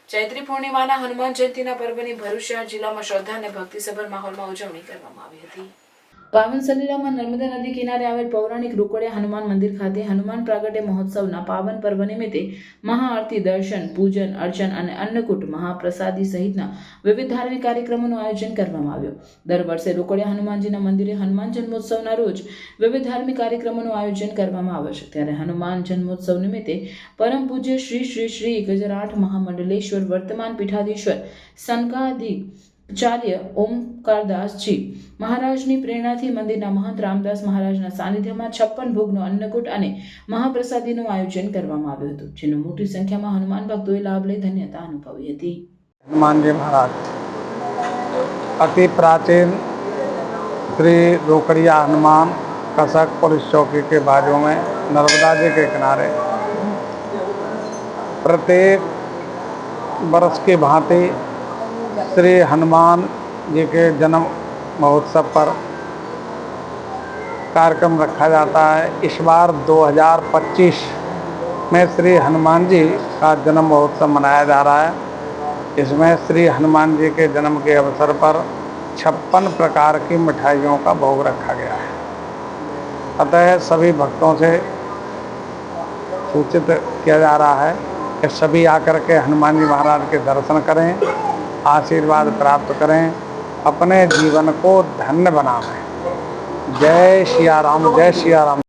ચૈત્રી પૂર્ણિમાના હનુમાન જયંતીના પર્વની ભરૂચ શહેર જિલ્લામાં શ્રદ્ધા અને ભક્તિસભર માહોલમાં ઉજવણી કરવામાં આવી હતી. પાવન સલીલામાં નર્મદા નદી કિનારે આવેલ પૌરાણિક રોકડિયા હનુમાન મંદિર ખાતે હનુમાન પ્રાગટ્ય મહોત્સવના પાવન પર્વ નિમિત્તે મહાઆરતી, દર્શન, પૂજન અર્ચન અને અન્નકૂટ, મહાપ્રસાદી સહિતના વિવિધ ધાર્મિક કાર્યક્રમોનું આયોજન કરવામાં આવ્યું. દર વર્ષે રોકડિયા હનુમાનજીના મંદિરે હનુમાન જન્મોત્સવના રોજ વિવિધ ધાર્મિક કાર્યક્રમોનું આયોજન કરવામાં આવે છે. ત્યારે હનુમાન જન્મોત્સવ નિમિત્તે પરમ પૂજ્ય શ્રી શ્રી શ્રી ગજરાઠ મહામંડલેશ્વર વર્તમાન પીઠાધીશ્વર સંઘાધિચાર્ય ઓમકારદાસજી મહારાજની પ્રેરણાથી મંદિરના મહંત રામદાસ મહારાજના સાનિધ્યમાં 56 ભોગનો અન્નકૂટ અને મહાપ્રસાદીનું આયોજન કરવામાં આવ્યું હતું, જેનો મોટી સંખ્યામાં હનુમાન ભક્તોએ લાભ લઈ ધન્યતા અનુભવી હતી. हनुमान जी महाराज अति प्राचीन श्री रोकड़िया हनुमान कसक पुलिस चौकी के बाजू में नर्मदा जी के किनारे प्रत्येक वर्ष की भांति श्री हनुमान जी के जन्म महोत्सव पर कार्यक्रम रखा जाता है. इस बार 2025 में श्री हनुमान जी का जन्म महोत्सव मनाया जा रहा है. इसमें श्री हनुमान जी के जन्म के अवसर पर 56 प्रकार की मिठाइयों का भोग रखा गया है. अतः सभी भक्तों से सूचित किया जा रहा है कि सभी आकर के हनुमान जी महाराज के दर्शन करें, आशीर्वाद प्राप्त करें, अपने जीवन को धन्य बनाएं. जय सिया राम, जय सिया राम.